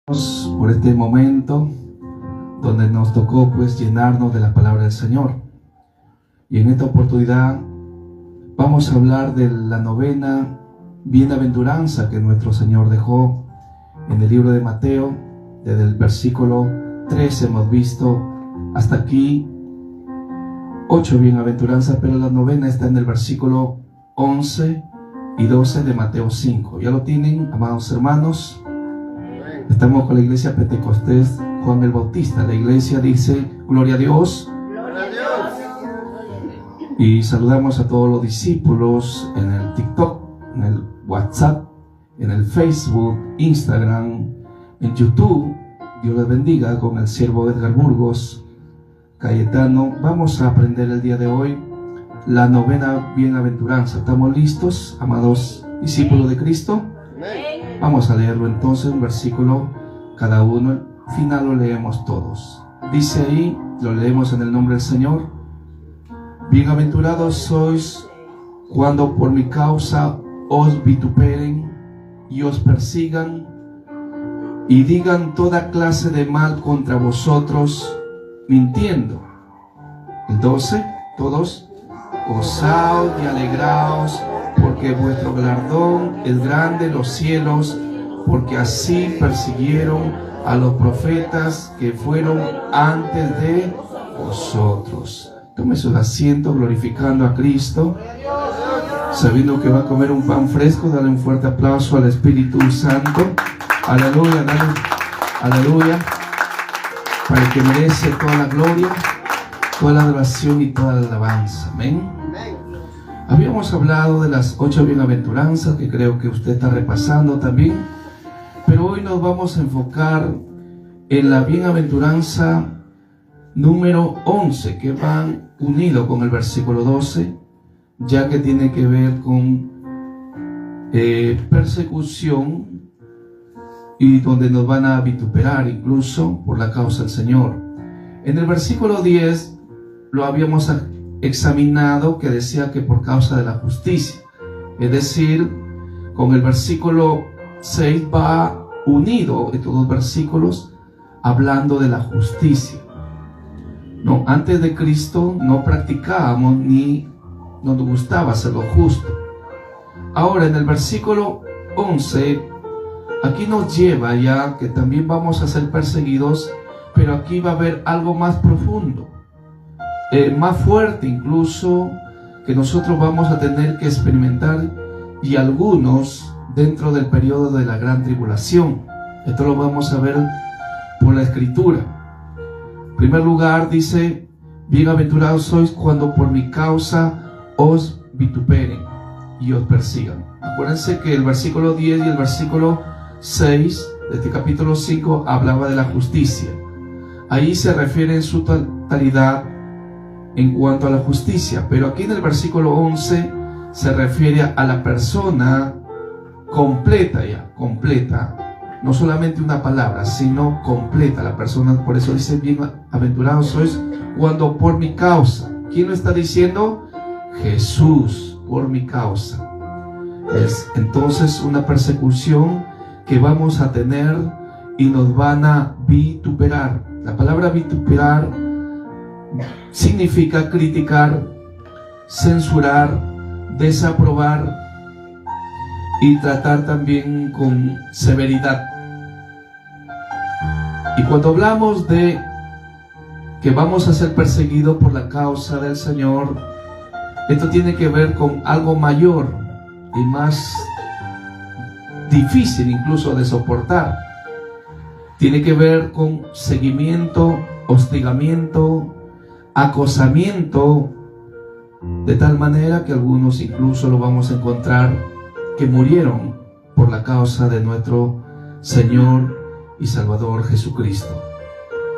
Por este momento donde nos tocó llenarnos de la palabra del Señor, y en esta oportunidad vamos a hablar de la novena bienaventuranza que nuestro Señor dejó en el libro de Mateo. Desde el versículo 13 hemos visto hasta aquí 8 bienaventuranzas, pero la novena está en el versículo 11 y 12 de Mateo 5. ¿Ya lo tienen, amados hermanos? Estamos con la iglesia Pentecostés Juan el Bautista. La iglesia dice: gloria a Dios. Gloria a Dios. Y saludamos a todos los discípulos en el TikTok, en el WhatsApp, en el Facebook, Instagram, en YouTube. Dios les bendiga. Con el siervo Edgar Burgos Cayetano vamos a aprender el día de hoy la novena bienaventuranza. ¿Estamos listos, amados discípulos de Cristo? Vamos a leerlo entonces, un versículo cada uno. Al final lo leemos todos. Dice ahí, lo leemos en el nombre del Señor: bienaventurados sois cuando por mi causa os vituperen y os persigan y digan toda clase de mal contra vosotros, mintiendo. El 12, todos: gozaos y alegraos, porque vuestro galardón es grande en los cielos, porque así persiguieron a los profetas que fueron antes de vosotros. Tome sus asientos glorificando a Cristo, sabiendo que va a comer un pan fresco. Dale un fuerte aplauso al Espíritu Santo. Aleluya, dale, aleluya, para el que merece toda la gloria, toda la adoración y toda la alabanza. Amén. Habíamos hablado de las 8 bienaventuranzas, que creo que usted está repasando también, pero hoy nos vamos a enfocar en la bienaventuranza número 11, que van unido con el versículo 12, ya que tiene que ver con persecución, y donde nos van a vituperar incluso por la causa del Señor. En el versículo 10 lo habíamos examinado, que decía que por causa de la justicia. Es decir, con el versículo 6 va unido estos dos versículos hablando de la justicia. No, antes de Cristo no practicábamos ni nos gustaba hacer lo justo. Ahora en el versículo 11, aquí nos lleva ya que también vamos a ser perseguidos, pero aquí va a haber algo más profundo, más fuerte incluso, que nosotros vamos a tener que experimentar, y algunos dentro del periodo de la gran tribulación. Esto lo vamos a ver por la Escritura. En primer lugar dice: bienaventurados sois cuando por mi causa os vituperen y os persigan. Acuérdense que el versículo 10 y el versículo 6 de este capítulo 5 hablaba de la justicia. Ahí se refiere en su totalidad en cuanto a la justicia, pero aquí en el versículo 11 se refiere a la persona completa, ya completa, no solamente una palabra, sino completa la persona. Por eso dice: bienaventurados sois cuando por mi causa. ¿Quién lo está diciendo? Jesús, por mi causa. Es entonces una persecución que vamos a tener y nos van a vituperar. La palabra vituperar significa criticar, censurar, desaprobar y tratar también con severidad. Y cuando hablamos de que vamos a ser perseguidos por la causa del Señor, esto tiene que ver con algo mayor y más difícil incluso de soportar. Tiene que ver con seguimiento, hostigamiento, acosamiento, de tal manera que algunos incluso lo vamos a encontrar que murieron por la causa de nuestro Señor y Salvador Jesucristo.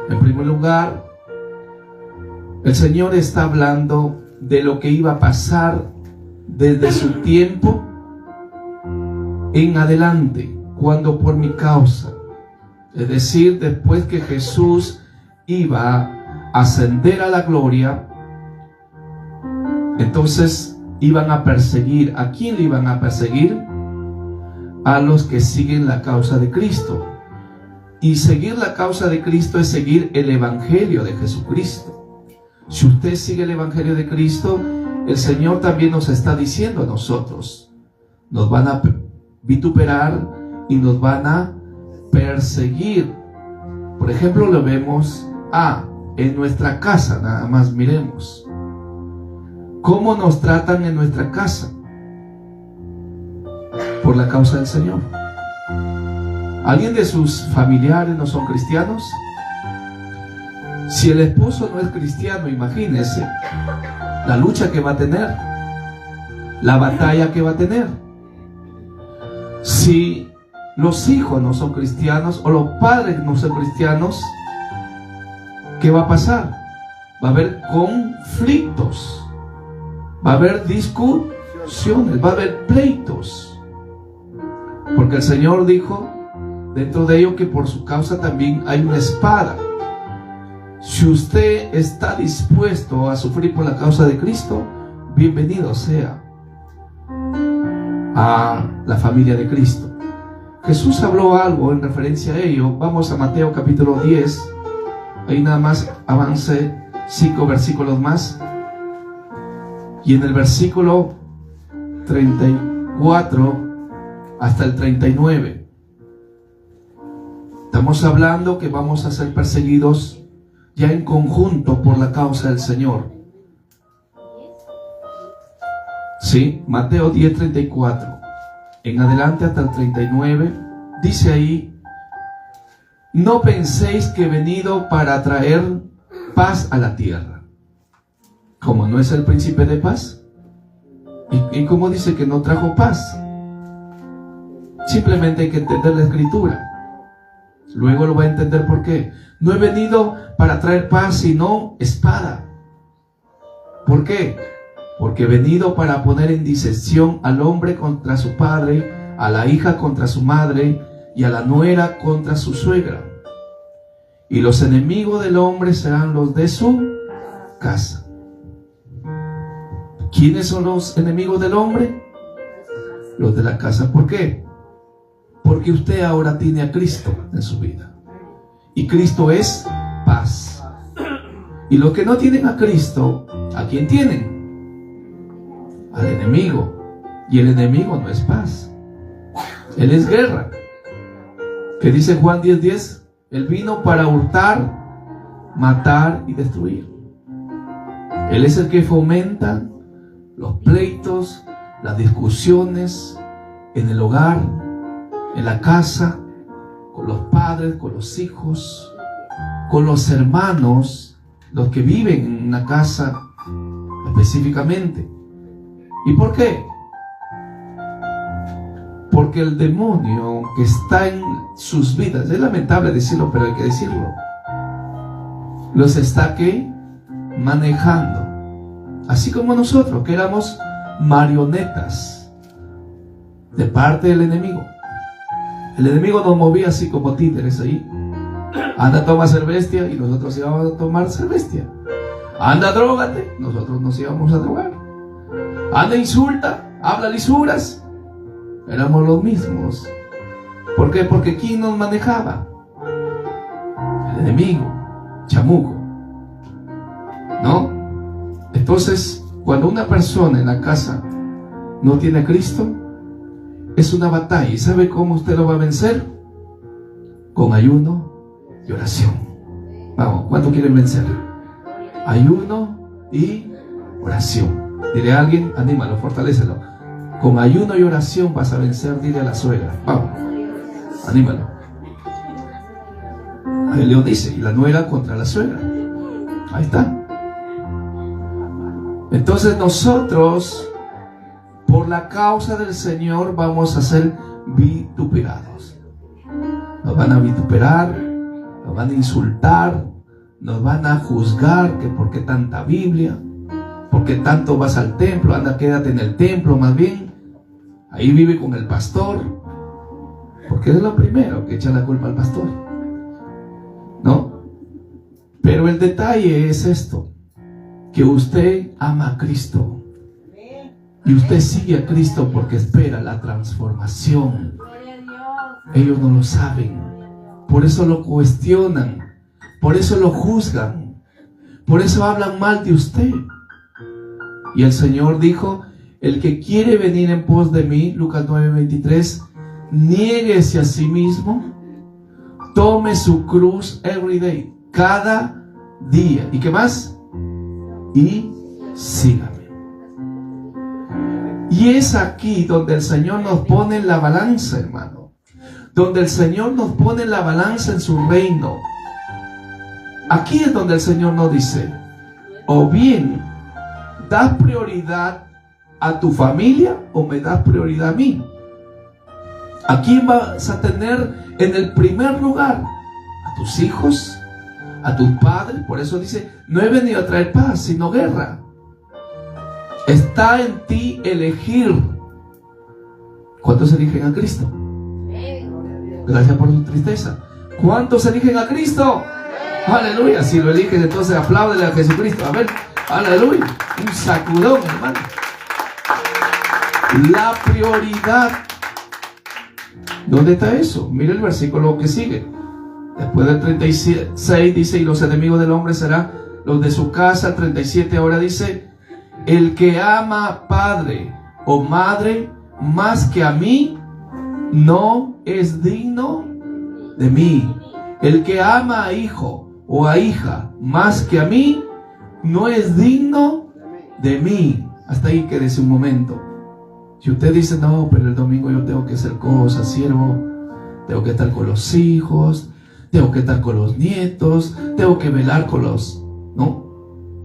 En primer lugar, el Señor está hablando de lo que iba a pasar desde su tiempo en adelante, cuando por mi causa, es decir, después que Jesús iba a ascender a la gloria, entonces iban a perseguir. ¿A quién le iban a perseguir? A los que siguen la causa de Cristo. Y seguir la causa de Cristo es seguir el Evangelio de Jesucristo. Si usted sigue el Evangelio de Cristo, el Señor también nos está diciendo a nosotros, nos van a vituperar y nos van a perseguir. Por ejemplo, lo vemos en nuestra casa, nada más miremos. ¿Cómo nos tratan en nuestra casa? Por la causa del Señor. ¿Alguien de sus familiares no son cristianos? Si el esposo no es cristiano, imagínese la lucha que va a tener, la batalla que va a tener. Si los hijos no son cristianos o los padres no son cristianos, ¿qué va a pasar? Va a haber conflictos, va a haber discusiones, va a haber pleitos. Porque el Señor dijo dentro de ello que por su causa también hay una espada. Si usted está dispuesto a sufrir por la causa de Cristo, bienvenido sea a la familia de Cristo. Jesús habló algo en referencia a ello. Vamos a Mateo capítulo 10. Ahí nada más avance 5 versículos más. Y en el versículo 34 hasta el 39. Estamos hablando que vamos a ser perseguidos ya en conjunto por la causa del Señor. Sí, Mateo 10:34 en adelante hasta el 39, dice ahí: no penséis que he venido para traer paz a la tierra. ¿Cómo no es el príncipe de paz? ¿Y cómo dice que no trajo paz? Simplemente hay que entender la escritura. Luego lo va a entender por qué. No he venido para traer paz, sino espada. ¿Por qué? Porque he venido para poner en disección al hombre contra su padre, a la hija contra su madre y a la nuera contra su suegra. Y los enemigos del hombre serán los de su casa. ¿Quiénes son los enemigos del hombre? Los de la casa. ¿Por qué? Porque usted ahora tiene a Cristo en su vida. Y Cristo es paz. Y los que no tienen a Cristo, ¿a quién tienen? Al enemigo. Y el enemigo no es paz. Él es guerra. ¿Qué dice Juan 10:10? Él vino para hurtar, matar y destruir. Él es el que fomenta los pleitos, las discusiones en el hogar, en la casa, con los padres, con los hijos, con los hermanos, los que viven en una casa específicamente. ¿Y por qué? Porque el demonio que está en sus vidas, es lamentable decirlo, pero hay que decirlo, los está ¿qué? Manejando. Así como nosotros, que éramos marionetas de parte del enemigo. El enemigo nos movía así como títeres ahí. Anda, toma cerveza y nosotros íbamos a tomar cerveza. Anda, drógate, nosotros nos íbamos a drogar. Anda, insulta, habla lisuras. Éramos los mismos. ¿Por qué? Porque ¿quién nos manejaba? El enemigo, chamuco. ¿No? Entonces, cuando una persona en la casa no tiene a Cristo, es una batalla. ¿Y sabe cómo usted lo va a vencer? Con ayuno y oración. Vamos, ¿cuánto quieren vencer? Ayuno y oración. Dile a alguien, anímalo, fortalécelo. Con ayuno y oración vas a vencer, dile a la suegra. Vamos, anímalo. Ahí León dice, y la nuera contra la suegra. Ahí está. Entonces nosotros, por la causa del Señor, vamos a ser vituperados. Nos van a vituperar, nos van a insultar, nos van a juzgar, que por qué tanta Biblia, por qué tanto vas al templo, anda, quédate en el templo más bien, ahí vive con el pastor, porque es lo primero que echa la culpa al pastor, ¿no? Pero el detalle es esto, que usted ama a Cristo y usted sigue a Cristo porque espera la transformación. Ellos no lo saben, Por eso lo cuestionan, por eso lo juzgan, por eso hablan mal de usted. Y el Señor dijo: el que quiere venir en pos de mí, Lucas 9:23, niéguese a sí mismo, tome su cruz every day, cada día. ¿Y qué más? Y sígame. Y es aquí donde el Señor nos pone en la balanza, hermano. Donde el Señor nos pone en la balanza en su reino. Aquí es donde el Señor nos dice: o bien das prioridad a tu familia o me das prioridad a mí. ¿A quién vas a tener en el primer lugar? ¿A tus hijos? ¿A tus padres? Por eso dice: no he venido a traer paz, sino guerra. Está en ti elegir. ¿Cuántos eligen a Cristo? Gracias por su tristeza. ¿Cuántos eligen a Cristo? Aleluya. Si lo eligen, entonces apláudele a Jesucristo. A ver, aleluya. Un sacudón, hermano. La prioridad. ¿Dónde está eso? Mire el versículo que sigue. Después del 36 dice: y los enemigos del hombre serán los de su casa. 37 ahora dice: el que ama padre o madre más que a mí, no es digno de mí. El que ama a hijo o a hija más que a mí, no es digno de mí. Hasta ahí quédese un momento. Si usted dice: no, pero el domingo yo tengo que hacer cosas, siervo, tengo que estar con los hijos, tengo que estar con los nietos, tengo que velar con los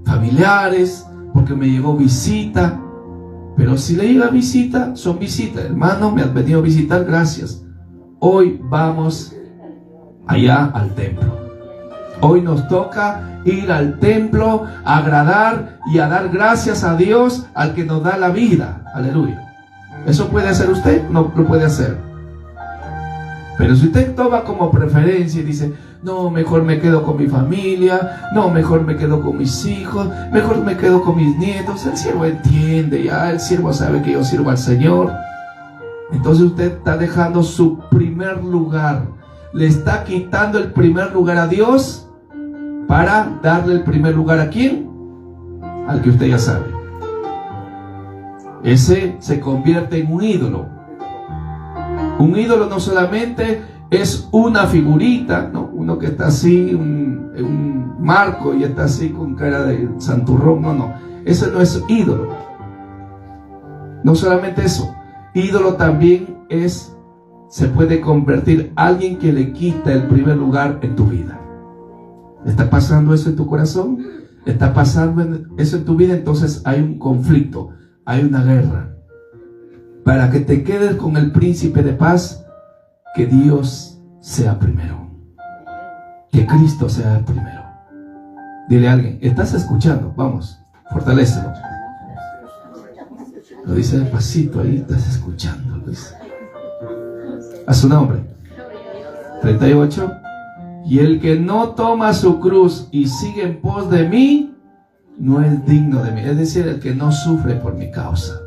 familiares, porque me llegó visita. Pero si le llega visita, son visitas. Hermano, me has venido a visitar, gracias. Hoy vamos allá al templo. Hoy nos toca ir al templo, a agradar y a dar gracias a Dios, al que nos da la vida. Aleluya. ¿Eso puede hacer usted? No lo puede hacer. Pero si usted toma como preferencia y dice: no, mejor me quedo con mi familia, no, mejor me quedo con mis hijos, mejor me quedo con mis nietos. El siervo entiende, ya el siervo sabe que yo sirvo al Señor. Entonces usted está dejando su primer lugar, le está quitando el primer lugar a Dios para darle el primer lugar ¿a quién? Al que usted ya sabe. Ese se convierte en un ídolo. Un ídolo no solamente es una figurita, ¿no? Uno que está así, en un marco y está así con cara de santurrón. No. Ese no es ídolo. No solamente eso. Ídolo también se puede convertir alguien que le quita el primer lugar en tu vida. ¿Está pasando eso en tu corazón? ¿Está pasando eso en tu vida? Entonces hay un conflicto, hay una guerra. Para que te quedes con el príncipe de paz, que Dios sea primero. Que Cristo sea primero. Dile a alguien: ¿estás escuchando? Vamos, fortalécelo. Lo dice despacito ahí: estás escuchando, Luis. A su nombre. 38. Y el que no toma su cruz y sigue en pos de mí, no es digno de mí. Es decir, el que no sufre por mi causa.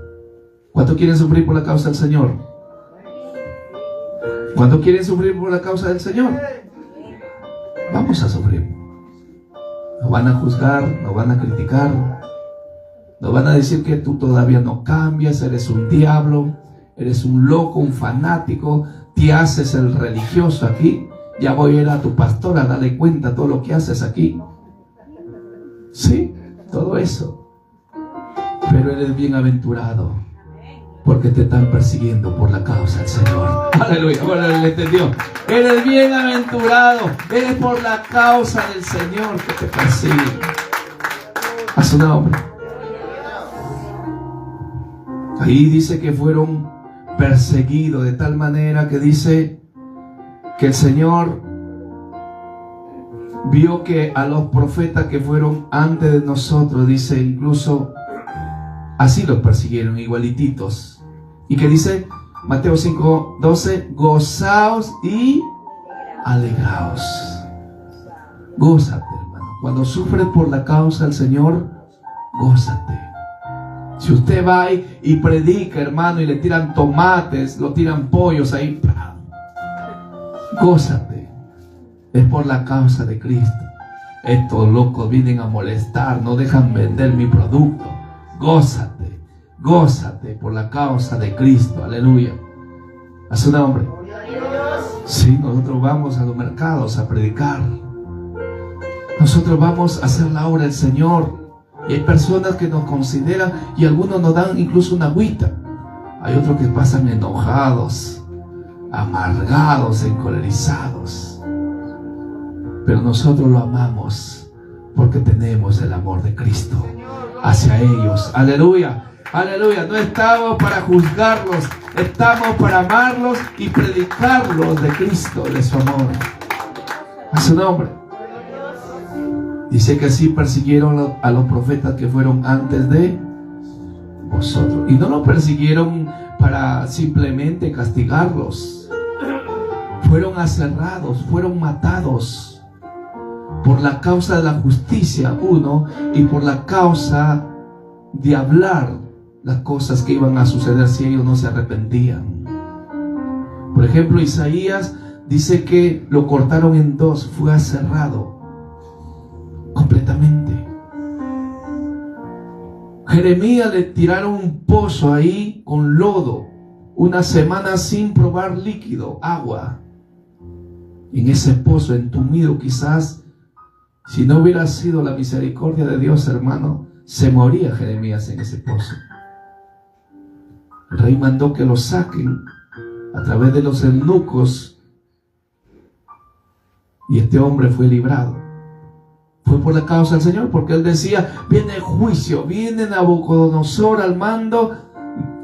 ¿Cuánto quieren sufrir por la causa del Señor? ¿Cuánto quieren sufrir por la causa del Señor? Vamos a sufrir. Nos van a juzgar, nos van a criticar, nos van a decir que tú todavía no cambias, eres un diablo, eres un loco, un fanático, te haces el religioso aquí. Ya voy a ir a tu pastor a darle cuenta de todo lo que haces aquí. Sí, todo eso. Pero eres bienaventurado, porque te están persiguiendo por la causa del Señor. Aleluya. Bueno, le entendió. Eres bienaventurado. Eres por la causa del Señor que te persigue. A su nombre. Ahí dice que fueron perseguidos de tal manera que dice que el Señor vio que a los profetas que fueron antes de nosotros, dice, incluso así los persiguieron, igualititos. Y que dice Mateo 5:12: gozaos y alegraos. Gózate, hermano. Cuando sufres por la causa del Señor, gózate. Si usted va y predica, hermano, y le tiran tomates, lo tiran pollos ahí, gózate. es por la causa de Cristo. Estos locos vienen a molestar, no dejan vender mi producto. Gózate, gózate por la causa de Cristo. Aleluya. A su nombre. Sí, nosotros vamos a los mercados a predicar. Nosotros vamos a hacer la obra del Señor. Y hay personas que nos consideran y algunos nos dan incluso una agüita. Hay otros que pasan enojados, amargados, encolerizados. Pero nosotros lo amamos porque tenemos el amor de Cristo hacia ellos. Aleluya, aleluya. No estamos para juzgarlos, estamos para amarlos y predicarlos de Cristo, de su amor. A su nombre. Dice que así persiguieron a los profetas que fueron antes de vosotros. Y no los persiguieron para simplemente castigarlos. Fueron aserrados, fueron matados por la causa de la justicia, uno, y por la causa de hablar las cosas que iban a suceder si ellos no se arrepentían. Por ejemplo, Isaías dice que lo cortaron en dos, fue aserrado completamente. Jeremías le tiraron un pozo ahí con lodo, una semana sin probar líquido, agua. En ese pozo entumido, quizás, si no hubiera sido la misericordia de Dios, hermano, se moría Jeremías en ese pozo. El rey mandó que lo saquen a través de los eunucos y este hombre fue librado. Fue por la causa del Señor, porque él decía, viene el juicio, viene Nabucodonosor al mando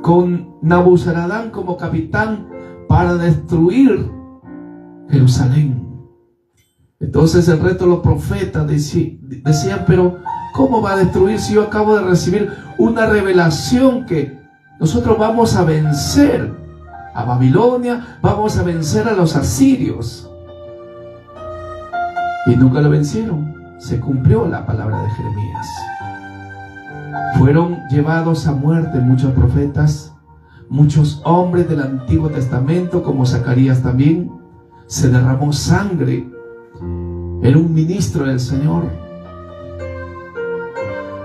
con Nabuzaradán como capitán para destruir Jerusalén. Entonces el resto de los profetas decían, pero ¿cómo va a destruir si yo acabo de recibir una revelación que nosotros vamos a vencer a Babilonia, vamos a vencer a los asirios? Y nunca lo vencieron. Se cumplió la palabra de Jeremías. Fueron llevados a muerte muchos profetas, muchos hombres del Antiguo Testamento, como Zacarías también. Se derramó sangre. Era un ministro del Señor.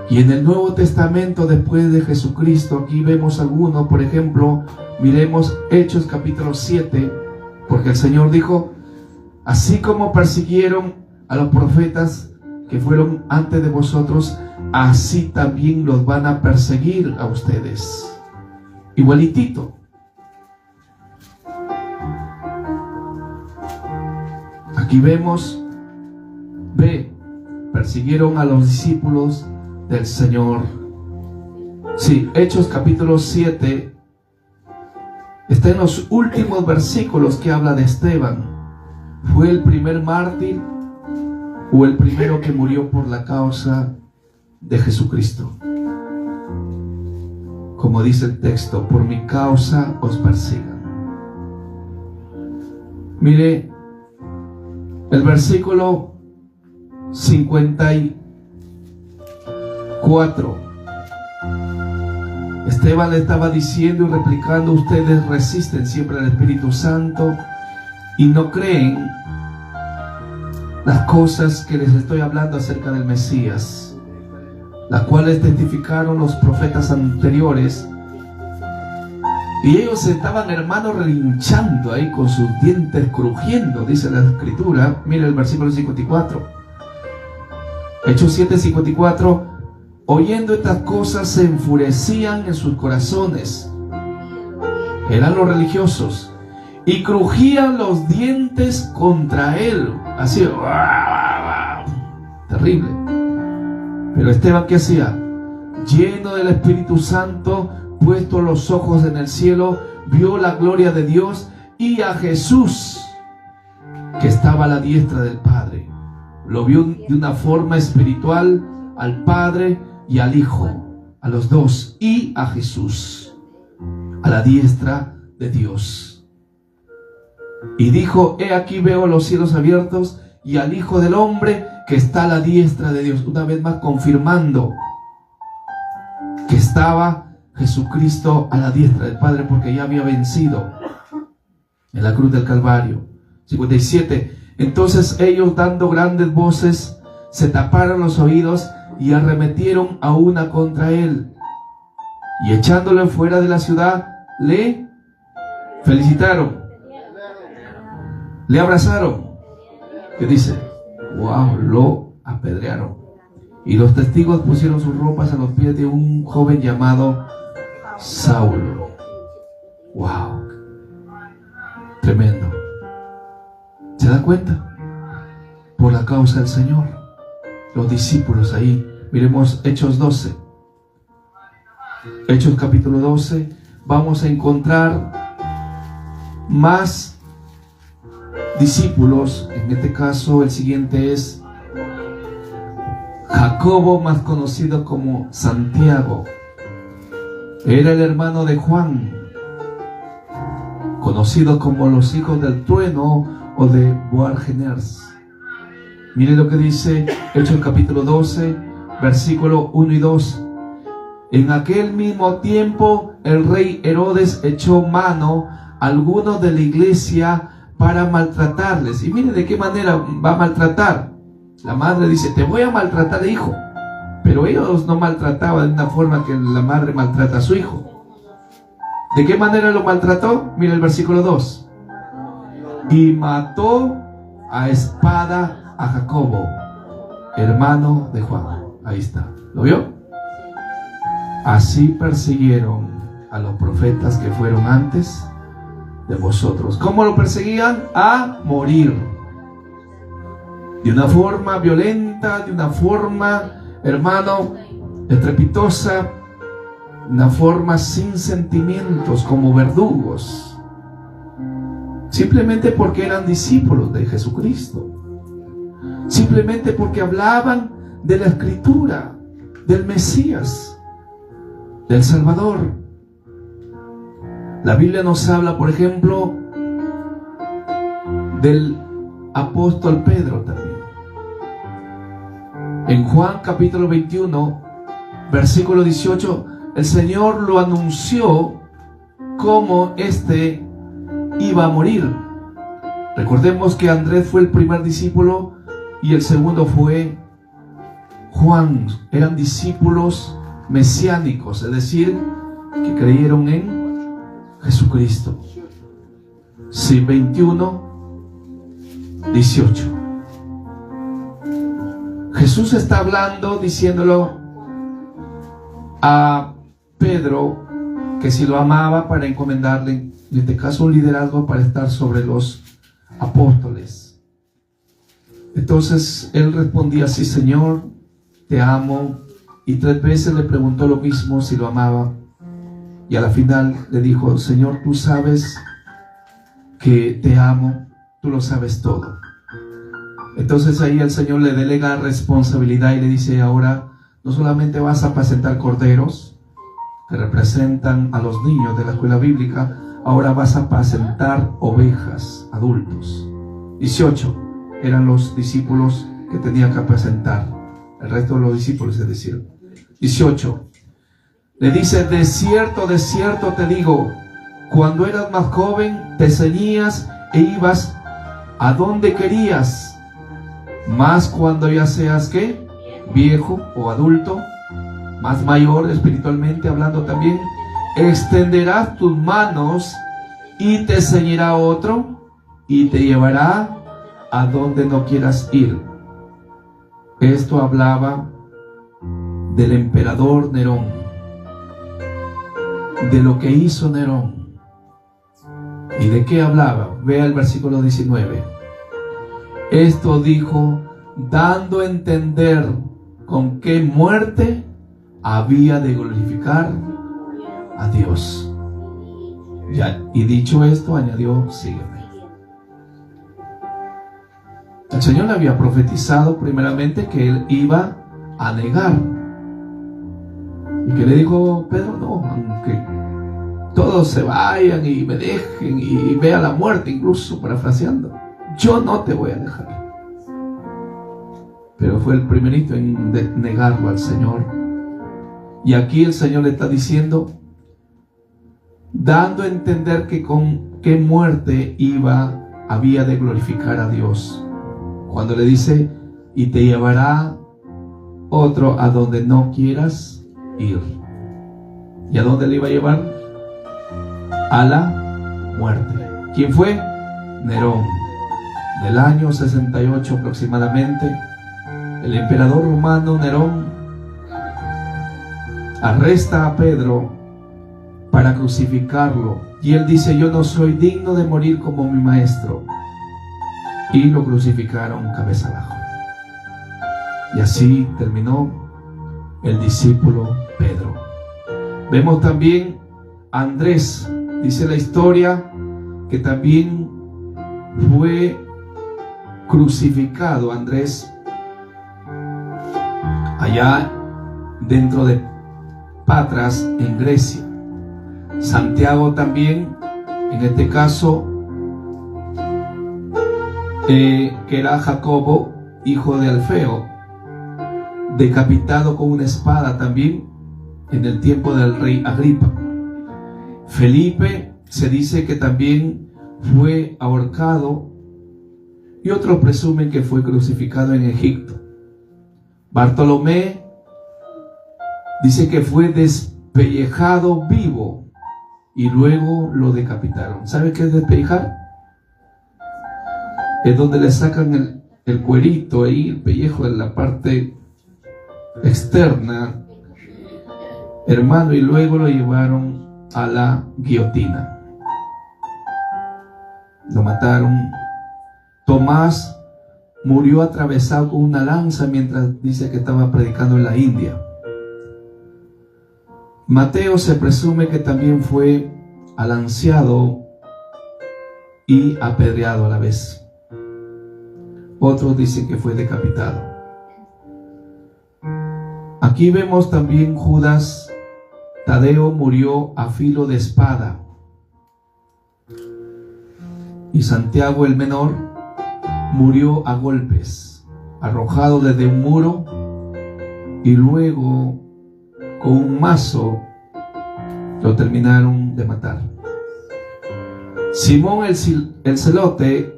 Y en el Nuevo Testamento, después de Jesucristo, aquí vemos algunos, por ejemplo, miremos Hechos capítulo 7, porque el Señor dijo, así como persiguieron a los profetas que fueron antes de vosotros, así también los van a perseguir a ustedes. Igualitito. Aquí vemos, persiguieron a los discípulos del Señor. Sí, Hechos capítulo 7 está en los últimos versículos que habla de Esteban. Fue el primer mártir o el primero que murió por la causa de Jesucristo. Como dice el texto, por mi causa os persigan. Mire, el versículo 54. Esteban le estaba diciendo y replicando, ustedes resisten siempre al Espíritu Santo y no creen las cosas que les estoy hablando acerca del Mesías, las cuales testificaron los profetas anteriores. Y ellos estaban, hermanos, relinchando ahí con sus dientes crujiendo, dice la Escritura. Mira el versículo 54. Hechos 7:54. Oyendo estas cosas se enfurecían en sus corazones. Eran los religiosos. Y crujían los dientes contra él. Así. Terrible. Pero Esteban, ¿qué hacía? Lleno del Espíritu Santo, puesto los ojos en el cielo, vio la gloria de Dios y a Jesús, que estaba a la diestra del Padre. Lo vio de una forma espiritual, al Padre y al Hijo, a los dos, y a Jesús, a la diestra de Dios. Y dijo, he aquí veo los cielos abiertos y al Hijo del Hombre que está a la diestra de Dios. Una vez más confirmando que estaba Jesucristo a la diestra del Padre, porque ya había vencido en la cruz del Calvario. 57. Entonces ellos, dando grandes voces, se taparon los oídos y arremetieron a una contra él. Y echándole fuera de la ciudad, le felicitaron, le abrazaron. ¿Qué dice? Wow, lo apedrearon. Y los testigos pusieron sus ropas a los pies de un joven llamado Saulo. Wow, tremendo. ¿Se da cuenta? Por la causa del Señor. Los discípulos ahí. Miremos Hechos 12. Hechos capítulo 12. Vamos a encontrar más discípulos. En este caso el siguiente es Jacobo, más conocido como Santiago. Era el hermano de Juan, conocido como los hijos del trueno o de Boanerges. Mire lo que dice Hechos capítulo 12, versículo 1 y 2. En aquel mismo tiempo el rey Herodes echó mano a algunos de la iglesia para maltratarles. Y mire de qué manera va a maltratar. La madre dice: te voy a maltratar, hijo. Pero ellos no maltrataban de una forma que la madre maltrata a su hijo. ¿De qué manera lo maltrató? Mira el versículo 2. Y mató a espada a Jacobo, hermano de Juan. Ahí está. ¿Lo vio? Así persiguieron a los profetas que fueron antes de vosotros. ¿Cómo lo perseguían? A morir. De una forma violenta, de una forma, hermano, estrepitosa, una forma sin sentimientos, como verdugos, simplemente porque eran discípulos de Jesucristo, simplemente porque hablaban de la Escritura, del Mesías, del Salvador. La Biblia nos habla, por ejemplo, del apóstol Pedro también. En Juan capítulo 21, versículo 18, el Señor lo anunció como éste iba a morir. Recordemos que Andrés fue el primer discípulo y el segundo fue Juan. Eran discípulos mesiánicos, es decir, que creyeron en Jesucristo. Sí, 21, 18. Jesús está hablando, diciéndolo a Pedro que si lo amaba, para encomendarle, en este caso, un liderazgo para estar sobre los apóstoles. Entonces él respondía: sí, Señor, te amo. Y 3 veces le preguntó lo mismo, si lo amaba. Y a la final le dijo: Señor, tú sabes que te amo, tú lo sabes todo. Entonces ahí el Señor le delega responsabilidad y le dice: ahora no solamente vas a apacentar corderos, que representan a los niños de la escuela bíblica, ahora vas a apacentar ovejas, adultos. 18 eran los discípulos que tenían que apacentar, el resto de los discípulos, es decir, 18. Le dice: de cierto te digo, cuando eras más joven te ceñías e ibas a donde querías, mas cuando ya seas, ¿qué? Viejo o adulto, más mayor espiritualmente hablando también, extenderás tus manos y te ceñirá otro y te llevará a donde no quieras ir. Esto hablaba del emperador Nerón, de lo que hizo Nerón. ¿Y de qué hablaba? Vea el versículo 19. Esto dijo, dando a entender con qué muerte había de glorificar a Dios. Ya, y dicho esto, añadió: sígueme. El Señor le había profetizado primeramente que él iba a negar. Y que le dijo: Pedro, no, aunque todos se vayan y me dejen y vea la muerte, incluso parafraseando, yo no te voy a dejar. Pero fue el primerito en negarlo al Señor. Y aquí el Señor le está diciendo, dando a entender que con qué muerte había de glorificar a Dios. Cuando le dice, y te llevará otro a donde no quieras ir. ¿Y a dónde le iba a llevar? A la muerte. ¿Quién fue? Nerón. Del año 68 aproximadamente, el emperador romano Nerón arresta a Pedro para crucificarlo. Y él dice, yo no soy digno de morir como mi maestro. Y lo crucificaron cabeza abajo. Y así terminó el discípulo Pedro. Vemos también a Andrés. Dice la historia que también fue crucificado Andrés allá dentro de Patras en Grecia. Santiago también, en este caso, que era Jacobo, hijo de Alfeo, decapitado con una espada también en el tiempo del rey Agripa. Felipe se dice que también fue ahorcado y otros presumen que fue crucificado en Egipto. Bartolomé dice que fue despellejado vivo y luego lo decapitaron. ¿Sabe qué es despellejar? Es donde le sacan el cuerito ahí, el pellejo de la parte externa, hermano, y luego lo llevaron a la guillotina. Lo mataron. Tomás murió atravesado con una lanza mientras dice que estaba predicando en la India. Mateo se presume que también fue alanceado y apedreado a la vez. Otros dicen que fue decapitado. Aquí vemos también Judas. Tadeo murió a filo de espada. Y Santiago el menor murió a golpes, arrojado desde un muro y luego con un mazo lo terminaron de matar. Simón el celote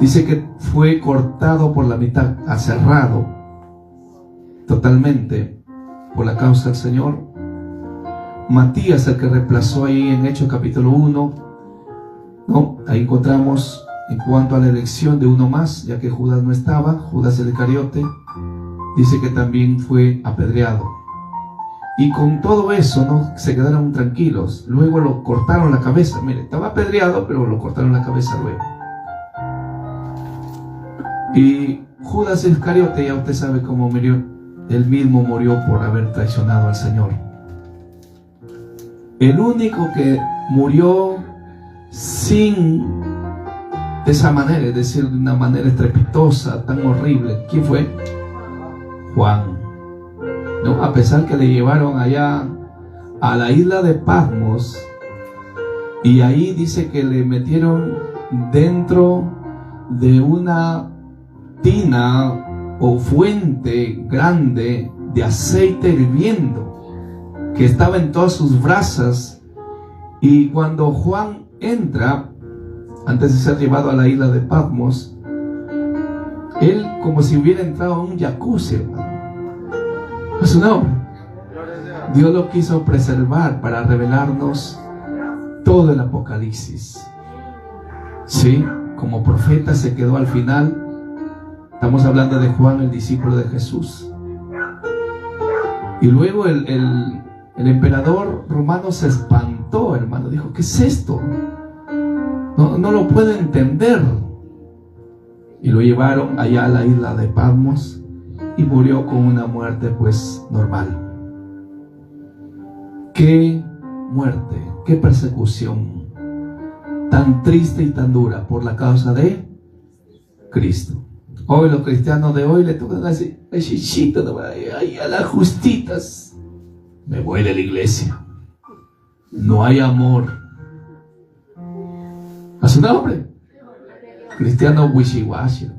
dice que fue cortado por la mitad, aserrado totalmente por la causa del Señor. Matías, el que reemplazó ahí en Hechos capítulo 1, ¿no? Ahí encontramos en cuanto a la elección de uno más, ya que Judas no estaba, Judas el Iscariote, dice que también fue apedreado. Y con todo eso no se quedaron tranquilos. Luego lo cortaron la cabeza. Mire, estaba apedreado, pero lo cortaron la cabeza luego. Y Judas el Iscariote, ya usted sabe cómo murió. Él mismo murió por haber traicionado al Señor. El único que murió sin de esa manera, es decir, de una manera estrepitosa, tan horrible, ¿quién fue? Juan. ¿No? A pesar que le llevaron allá a la isla de Patmos, y ahí dice que le metieron dentro de una tina o fuente grande de aceite hirviendo que estaba en todas sus brasas. Y cuando Juan entra, antes de ser llevado a la isla de Patmos, él como si hubiera entrado a un jacuzzi, hermano. A su nombre. Dios lo quiso preservar para revelarnos todo el Apocalipsis. Sí, como profeta se quedó al final. Estamos hablando de Juan, el discípulo de Jesús. Y luego el emperador romano se espantó, hermano. Dijo, ¿qué es esto? No lo puedo entender. Y lo llevaron allá a la isla de Patmos y murió con una muerte pues normal. Qué muerte, qué persecución tan triste y tan dura por la causa de Cristo. Hoy los cristianos de hoy le tocan así, a las justitas. Me voy de la iglesia. No hay amor. A su nombre. Cristiano wishy-washy.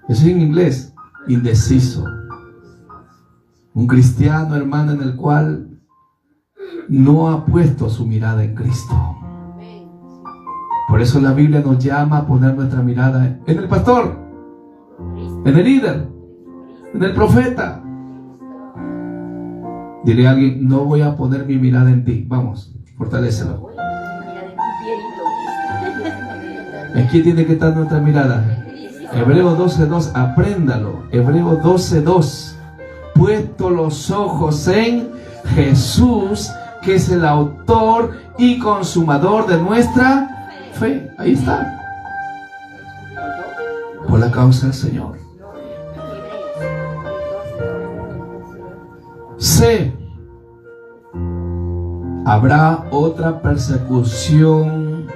Eso es en inglés. Indeciso. Un cristiano, hermano, en el cual no ha puesto su mirada en Cristo. Por eso la Biblia nos llama a poner nuestra mirada en el pastor, en el líder, en el profeta. Dile a alguien: no voy a poner mi mirada en ti. Vamos, fortalécelo. ¿En quién tiene que estar nuestra mirada? Hebreo 12:2, apréndalo. Hebreo 12:2. Puesto los ojos en Jesús, que es el autor y consumador de nuestra fe. Ahí está. Por la causa del Señor. C. Habrá otra persecución,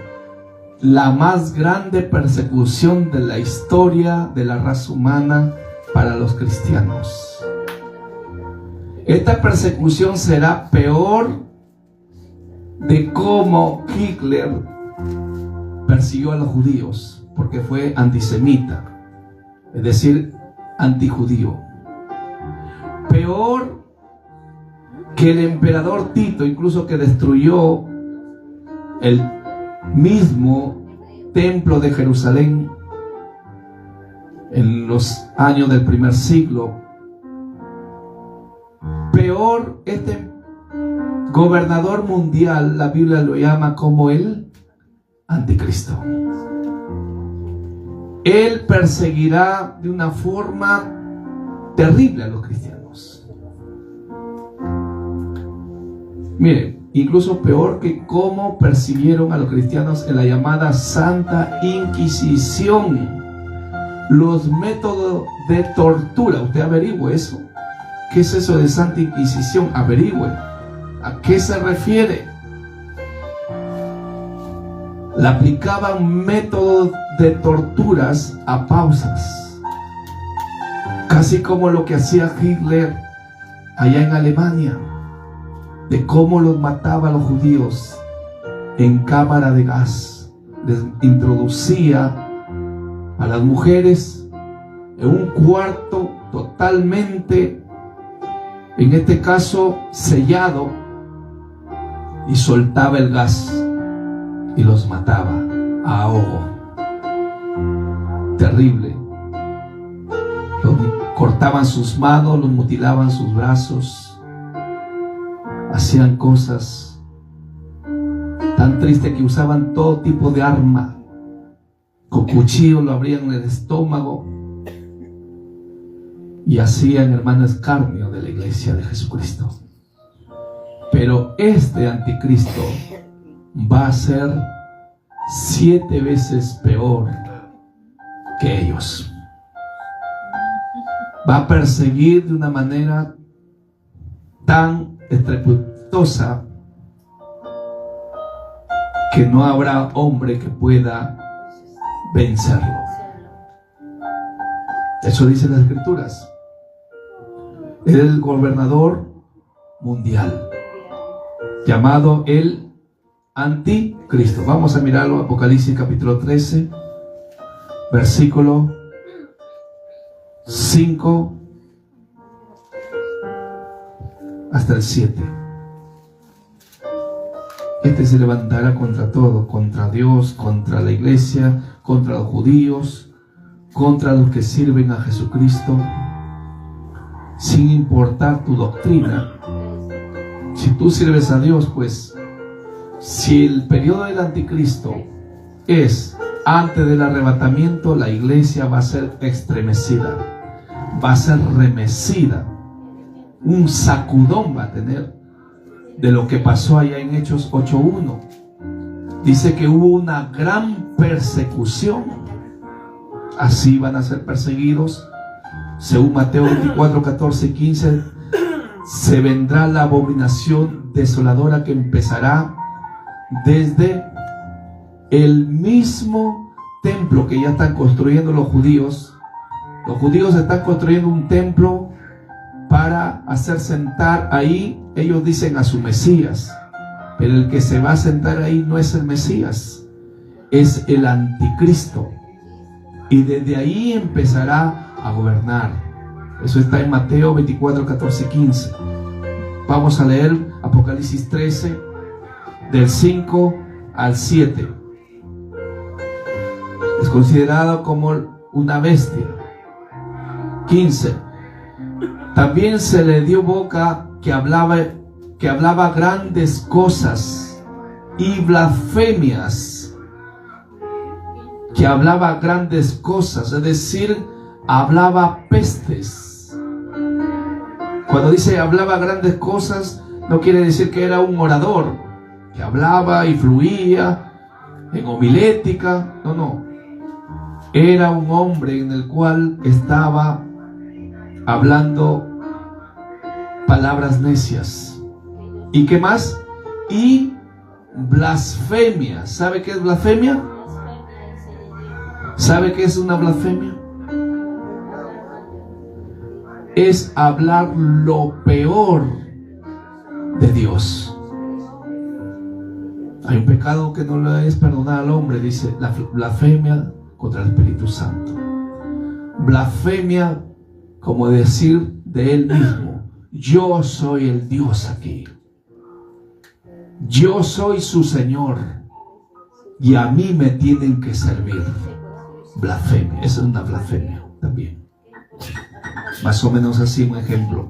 la más grande persecución de la historia de la raza humana para los cristianos. Esta persecución será peor de cómo Hitler persiguió a los judíos, porque fue antisemita, es decir, antijudío. Peor que el emperador Tito, incluso, que destruyó el mismo templo de Jerusalén en los años del primer siglo. Peor, este gobernador mundial, la Biblia lo llama como el anticristo. Él perseguirá de una forma terrible a los cristianos. Mire, incluso peor que cómo persiguieron a los cristianos en la llamada Santa Inquisición. Los métodos de tortura, usted averigüe eso. ¿Qué es eso de Santa Inquisición? Averigüe. ¿A qué se refiere? Le aplicaban métodos de torturas a pausas, casi como lo que hacía Hitler allá en Alemania, de cómo los mataba a los judíos en cámara de gas. Les introducía a las mujeres en un cuarto totalmente, en este caso sellado, y soltaba el gas y los mataba a ahogo. Terrible. Los cortaban sus manos, los mutilaban sus brazos, hacían cosas tan tristes que usaban todo tipo de arma. Con cuchillo lo abrían en el estómago y hacían, hermanos, escarnio de la iglesia de Jesucristo. Pero este anticristo va a ser 7 veces peor que ellos. Va a perseguir de una manera tan estrepitosa que no habrá hombre que pueda vencerlo. Eso dicen las Escrituras. Es el gobernador mundial, llamado el anticristo. Vamos a mirarlo, Apocalipsis capítulo 13, versículo 5 hasta el 7. Este se levantará contra todo, contra Dios, contra la iglesia, contra los judíos, contra los que sirven a Jesucristo, sin importar tu doctrina. Si tú sirves a Dios, pues, si el periodo del anticristo es antes del arrebatamiento, la iglesia va a ser estremecida, va a ser remecida. Un sacudón va a tener de lo que pasó allá en Hechos 8:1. Dice que hubo una gran persecución. Así van a ser perseguidos. Según Mateo 24, 14 y 15, se vendrá la abominación desoladora que empezará desde el mismo templo que ya están construyendo los judíos. Los judíos están construyendo un templo para hacer sentar ahí, ellos dicen, a su Mesías. Pero el que se va a sentar ahí no es el Mesías, es el anticristo. Y desde ahí empezará a gobernar. Eso está en Mateo 24, 14 y 15. Vamos a leer Apocalipsis 13, del 5 al 7. Es considerado como una bestia. 15. También se le dio boca que hablaba grandes cosas y blasfemias. Que hablaba grandes cosas, es decir, hablaba pestes. Cuando dice hablaba grandes cosas, no quiere decir que era un orador, que hablaba y fluía en homilética. No, no. Era un hombre en el cual estaba hablando palabras necias. ¿Y qué más? Y blasfemia. ¿Sabe qué es blasfemia? ¿Sabe qué es una blasfemia? Es hablar lo peor de Dios. Hay un pecado que no le es perdonar al hombre, dice la blasfemia contra el Espíritu Santo. Blasfemia como decir de él mismo: yo soy el Dios aquí, yo soy su Señor y a mí me tienen que servir. Blasfemia, esa es una blasfemia también. Más o menos así un ejemplo.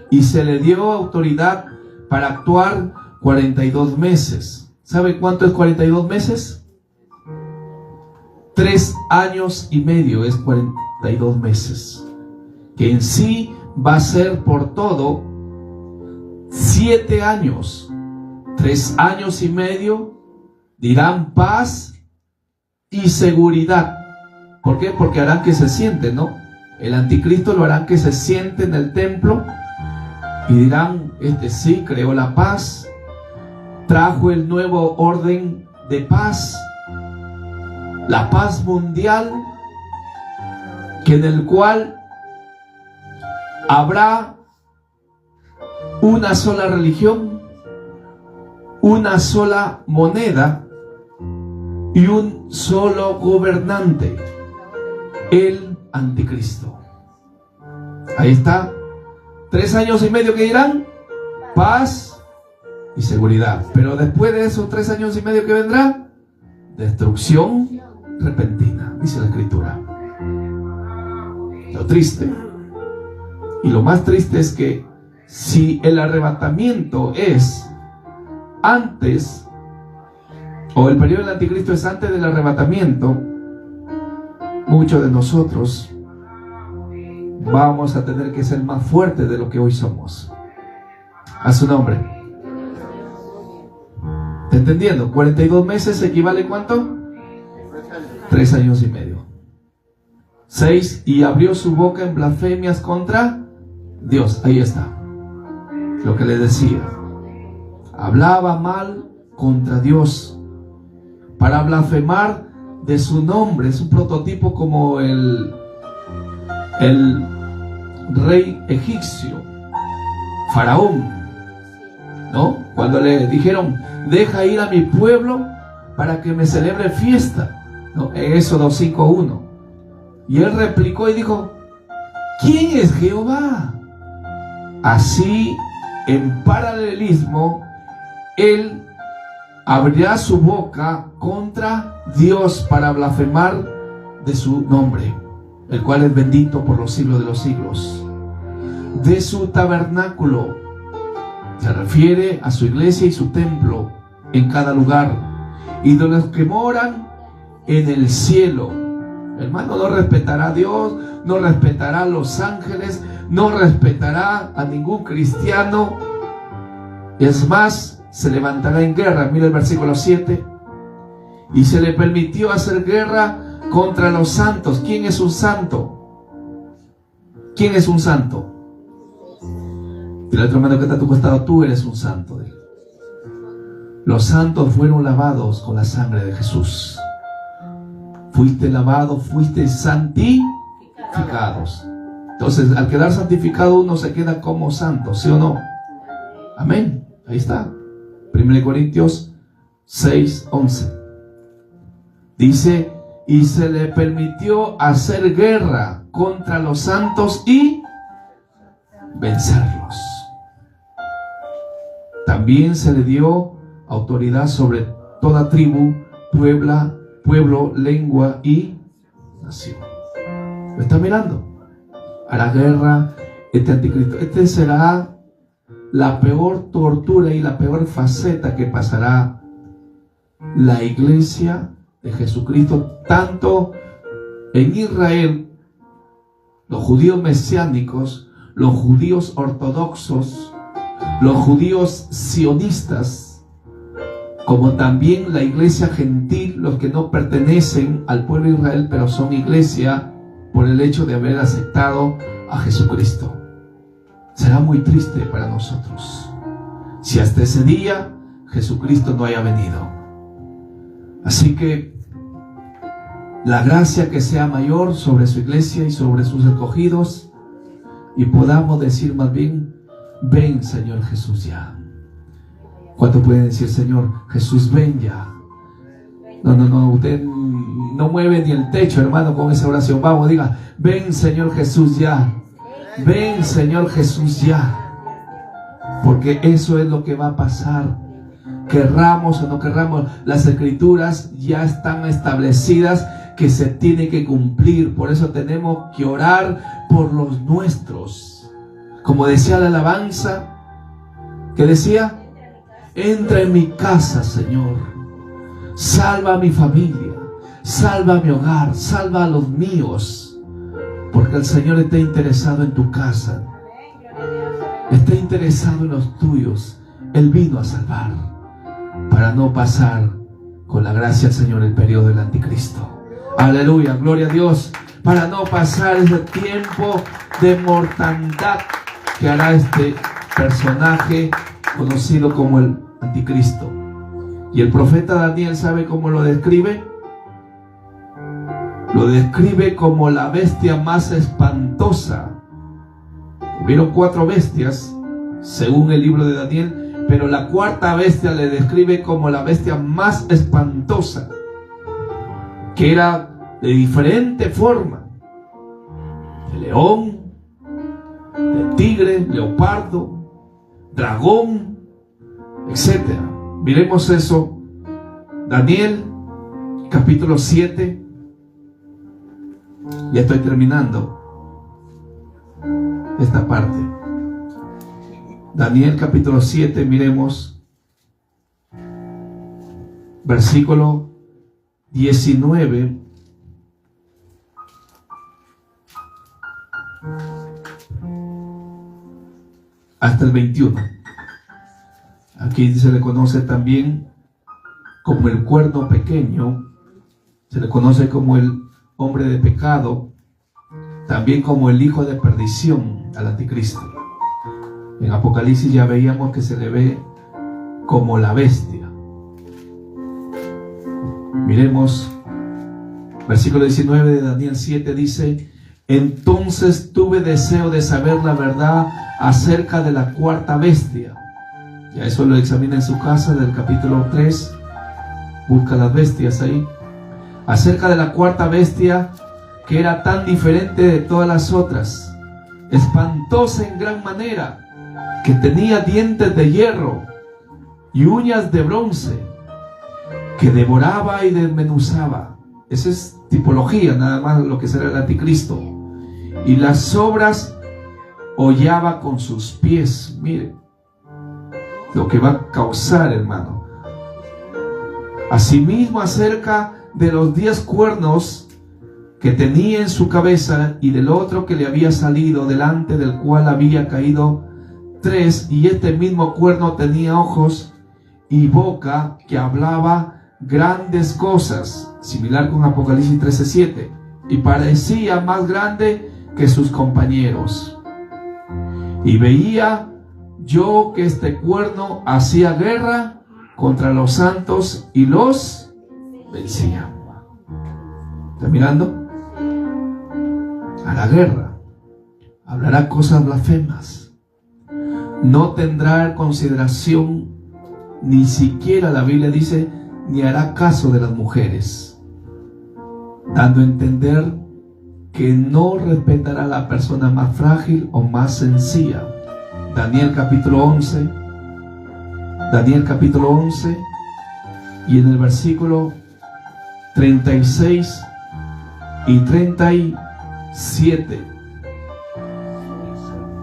Y se le dio autoridad para actuar 42 meses. ¿Sabe cuánto es 42 meses? 3 años y medio es 42 meses. Que en sí va a ser por todo 7 años. 3 años y medio dirán paz y seguridad. ¿Por qué? Porque harán que se siente, ¿no? El anticristo lo harán que se siente en el templo y dirán: este sí creó la paz, trajo el nuevo orden de paz, la paz mundial, que en el cual habrá una sola religión, una sola moneda y un solo gobernante, el anticristo. Ahí está. 3 años y medio que dirán paz y seguridad. Pero después de esos 3 años y medio que vendrá, destrucción repentina, dice la Escritura. Lo triste y lo más triste es que si el arrebatamiento es antes, o el periodo del anticristo es antes del arrebatamiento, muchos de nosotros vamos a tener que ser más fuertes de lo que hoy somos. A su nombre. ¿Está entendiendo? 42 meses equivale ¿cuánto? 3 años y medio. 6. Y abrió su boca en blasfemias contra Dios. Ahí está lo que le decía. Hablaba mal contra Dios para blasfemar de su nombre. Es un prototipo como el rey egipcio, Faraón, ¿no? Cuando le dijeron: deja ir a mi pueblo para que me celebre fiesta, ¿no? En Éxodo 5:1. Y él replicó y dijo: ¿quién es Jehová? Así, en paralelismo, él abrirá su boca contra Dios para blasfemar de su nombre, el cual es bendito por los siglos de los siglos. De su tabernáculo, se refiere a su iglesia y su templo en cada lugar, y de los que moran en el cielo. Hermano, no respetará a Dios, no respetará a los ángeles, no respetará a ningún cristiano. Es más, se levantará en guerra. Mira el versículo 7. Y se le permitió hacer guerra contra los santos. ¿Quién es un santo? ¿Quién es un santo? Dile al otro hermano que está a tu costado: tú eres un santo. Los santos fueron lavados con la sangre de Jesús. Fuiste lavado, fuiste santificados. Entonces, al quedar santificado, uno se queda como santo, ¿sí o no? Amén. Ahí está. 1 Corintios 6:11. Dice: y se le permitió hacer guerra contra los santos y vencerlos. También se le dio autoridad sobre toda tribu, pueblo pueblo, lengua y nación. ¿Me está mirando? A la guerra, este anticristo. Este será la peor tortura y la peor faceta que pasará la iglesia de Jesucristo, tanto en Israel, los judíos mesiánicos, los judíos ortodoxos, los judíos sionistas, como también la iglesia gentil, los que no pertenecen al pueblo de Israel, pero son iglesia por el hecho de haber aceptado a Jesucristo. Será muy triste para nosotros si hasta ese día Jesucristo no haya venido. Así que la gracia que sea mayor sobre su iglesia y sobre sus escogidos, y podamos decir más bien: ven, Señor Jesús, ya. ¿Cuánto pueden decir: Señor Jesús, ven ya? No, usted no mueve ni el techo, hermano, con esa oración. Vamos, diga: ven, Señor Jesús, ya. Ven, Señor Jesús, ya. Porque eso es lo que va a pasar. Querramos o no querramos, las escrituras ya están establecidas que se tiene que cumplir. Por eso tenemos que orar por los nuestros. Como decía la alabanza, que decía: entra en mi casa, Señor, salva a mi familia, salva a mi hogar, salva a los míos, porque el Señor está interesado en tu casa, está interesado en los tuyos. Él vino a salvar, para no pasar con la gracia del Señor el periodo del anticristo. Aleluya, gloria a Dios. Para no pasar ese tiempo de mortandad que hará este personaje conocido como el anticristo. Y el profeta Daniel, ¿sabe cómo lo describe? Lo describe como la bestia más espantosa. Hubieron 4 bestias, según el libro de Daniel, pero la 4ª bestia le describe como la bestia más espantosa, que era de diferente forma: de león, de tigre, leopardo, dragón, etc. Miremos eso. Daniel, capítulo 7. Ya estoy terminando esta parte. Daniel, capítulo 7, miremos versículo 19 hasta el 21. Aquí se le conoce también como el cuerno pequeño, se le conoce como el hombre de pecado, también como el hijo de perdición al anticristo. En Apocalipsis ya veíamos que se le ve como la bestia. Miremos versículo 19 de Daniel 7, dice: entonces tuve deseo de saber la verdad acerca de la 4ª bestia. Ya eso lo examina en su casa, del capítulo 3. Busca las bestias ahí. Acerca de la 4ª bestia, que era tan diferente de todas las otras, espantosa en gran manera, que tenía dientes de hierro y uñas de bronce, que devoraba y desmenuzaba. Esa es tipología, nada más lo que será el anticristo. Y las obras hollaba con sus pies. Mire lo que va a causar, hermano. Asimismo, acerca de los 10 cuernos que tenía en su cabeza, y del otro que le había salido, delante del cual había caído 3, y este mismo cuerno tenía ojos y boca, que hablaba grandes cosas, similar con Apocalipsis 13:7, y parecía más grande que sus compañeros. Y veía yo que este cuerno hacía guerra contra los santos y los vencía. ¿Está mirando? A la guerra. Hablará cosas blasfemas. No tendrá consideración, ni siquiera la Biblia dice, ni hará caso de las mujeres, dando a entender que no respetará a la persona más frágil o más sencilla. Daniel capítulo 11. Daniel capítulo 11, y en el versículo 36 y 37.